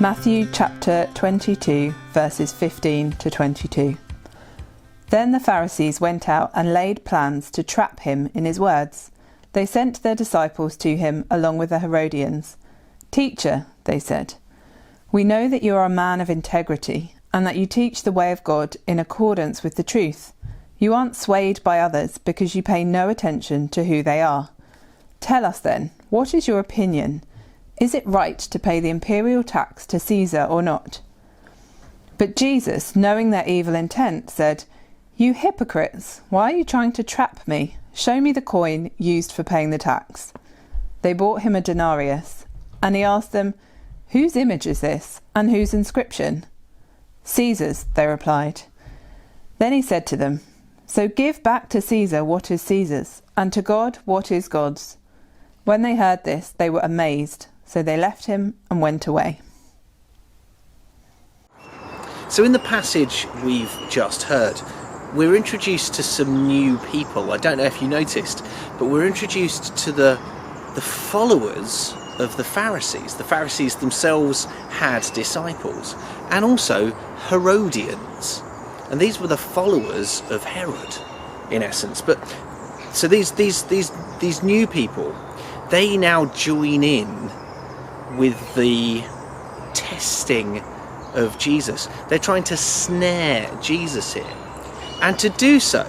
Matthew chapter 22, verses 15 to 22. Then the Pharisees went out and laid plans to trap him in his words. They sent their disciples to him along with the Herodians. "Teacher," they said, "we know that you are a man of integrity and that you teach the way of God in accordance with the truth. You aren't swayed by others because you pay no attention to who they are. Tell us then, what is your opinion? Is it right to pay the imperial tax to Caesar or not?" But Jesus, knowing their evil intent, said, "You hypocrites, why are you trying to trap me? Show me the coin used for paying the tax." They brought him a denarius, and he asked them, "Whose image is this, and whose inscription?" "Caesar's," they replied. Then he said to them, "So give back to Caesar what is Caesar's, and to God what is God's." When they heard this, they were amazed. So they left him and went away. So in the passage we've just heard, we're introduced to some new people. I don't know if you noticed, but we're introduced to the followers of the Pharisees. The Pharisees themselves had disciples, and also Herodians. And these were the followers of Herod, in essence. But so these new people, they now join in with the testing of Jesus. They're trying to snare Jesus here. And to do so,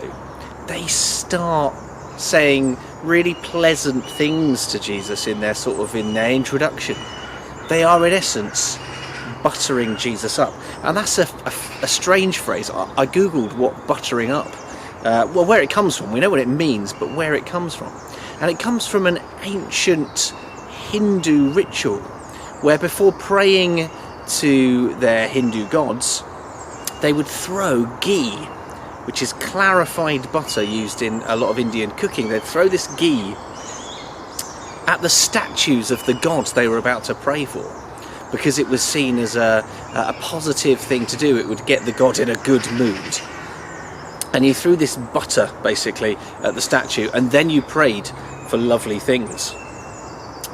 they start saying really pleasant things to Jesus in their introduction. They are in essence buttering Jesus up. And that's a strange phrase. I googled what buttering up, where it comes from. We know what it means, but where it comes from. And it comes from an ancient Hindu ritual where before praying to their Hindu gods, they would throw ghee, which is clarified butter used in a lot of Indian cooking. They'd throw this ghee at the statues of the gods they were about to pray for, because it was seen as a positive thing to do. It would get the god in a good mood. And you threw this butter basically at the statue, and then you prayed for lovely things,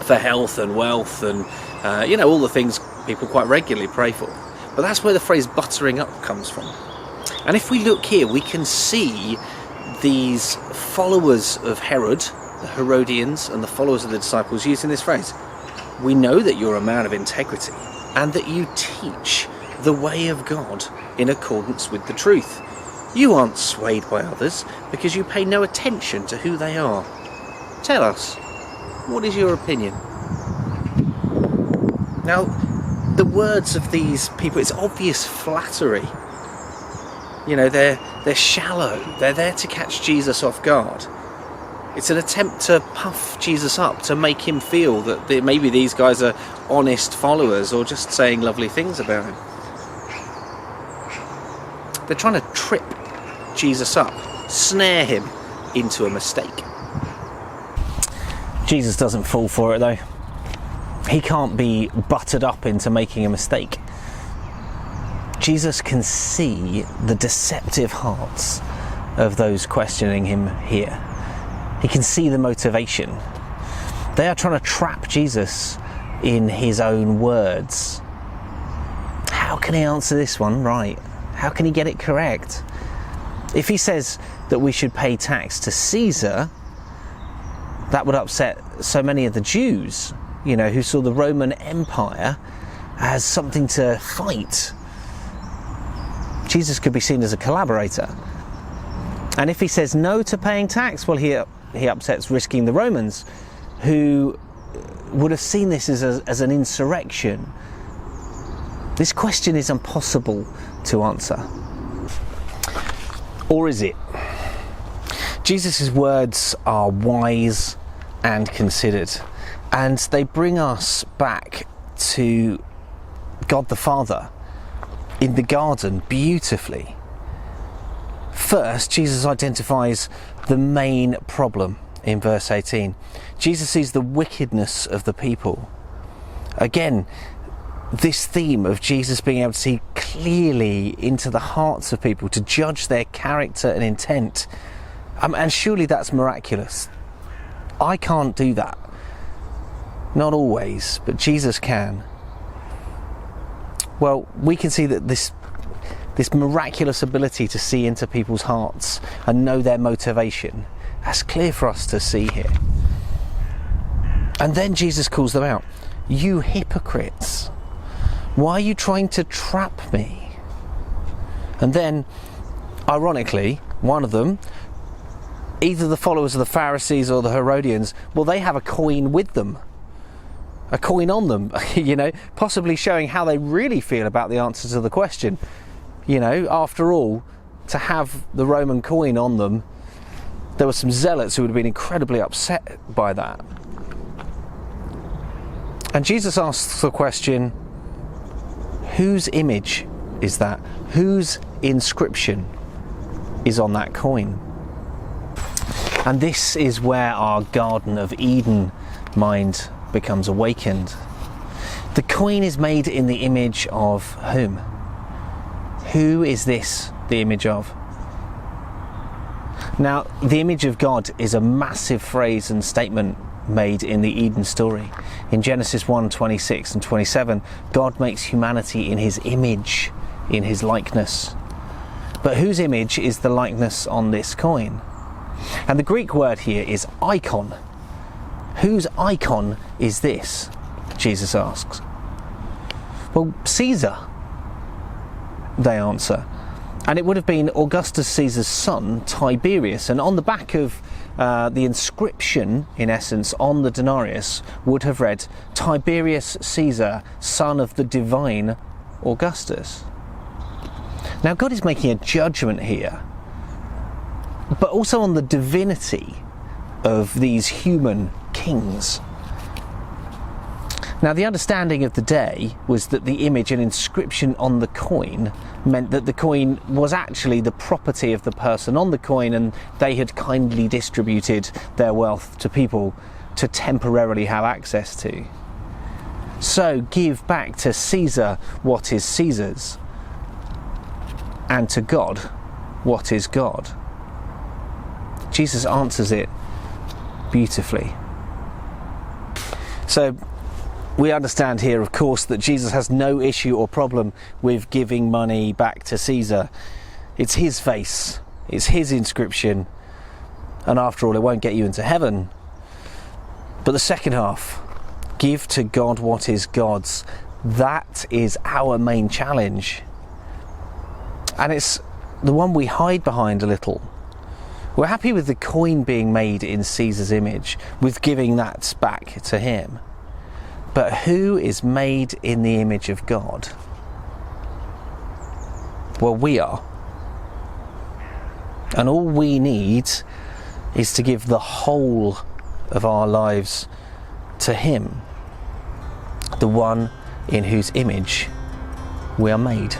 for health and wealth and all the things people quite regularly pray for. But that's where the phrase buttering up comes from. And if we look here, we can see these followers of Herod, the Herodians, and the followers of the disciples using this phrase. "We know that you're a man of integrity and that you teach the way of God in accordance with the truth. You aren't swayed by others because you pay no attention to who they are. Tell us, what is your opinion?" Now, the words of these people, it's obvious flattery. They're shallow. They're there to catch Jesus off guard. It's an attempt to puff Jesus up, to make him feel that maybe these guys are honest followers or just saying lovely things about him. They're trying to trip Jesus up, snare him into a mistake. Jesus doesn't fall for it though. He can't be buttered up into making a mistake. Jesus can see the deceptive hearts of those questioning him here. He can see the motivation. They are trying to trap Jesus in his own words. How can he answer this one right? How can he get it correct? If he says that we should pay tax to Caesar, that would upset so many of the Jews, who saw the Roman Empire as something to fight. Jesus could be seen as a collaborator. And if he says no to paying tax, well, he upsets risking the Romans, who would have seen this as an insurrection. This question is impossible to answer. Or is it? Jesus' words are wise and considered, and they bring us back to God the Father in the garden beautifully. First, Jesus identifies the main problem in verse 18. Jesus sees the wickedness of the people. Again, this theme of Jesus being able to see clearly into the hearts of people, to judge their character and intent. And surely that's miraculous. I can't do that. Not always, but Jesus can. Well, we can see that this miraculous ability to see into people's hearts and know their motivation, that's clear for us to see here. And then Jesus calls them out. You hypocrites, why are you trying to trap me? And then, ironically, one of them, either the followers of the Pharisees or the Herodians, well, they have a coin with them. A coin on them, possibly showing how they really feel about the answer to the question. After all, to have the Roman coin on them, there were some zealots who would have been incredibly upset by that. And Jesus asks the question, whose image is that? Whose inscription is on that coin? And this is where our Garden of Eden mind becomes awakened. The coin is made in the image of whom? Who is this the image of? Now, the image of God is a massive phrase and statement made in the Eden story. In Genesis 1:26 and 27, God makes humanity in his image, in his likeness. But whose image is the likeness on this coin? And the Greek word here is icon. Whose icon is this? Jesus asks. Well, Caesar, they answer. And it would have been Augustus Caesar's son, Tiberius. And on the back of the inscription, in essence, on the denarius, would have read, Tiberius Caesar, son of the divine Augustus. Now, God is making a judgment here, but also on the divinity of these human kings. Now, the understanding of the day was that the image and inscription on the coin meant that the coin was actually the property of the person on the coin, and they had kindly distributed their wealth to people to temporarily have access to. So give back to Caesar what is Caesar's, and to God what is God. Jesus answers it beautifully. So we understand here, of course, that Jesus has no issue or problem with giving money back to Caesar. It's his face, it's his inscription, and after all, it won't get you into heaven. But the second half, give to God what is God's, that is our main challenge. And it's the one we hide behind a little. We're happy with the coin being made in Caesar's image, with giving that back to him. But who is made in the image of God? Well, we are. And all we need is to give the whole of our lives to him, the one in whose image we are made.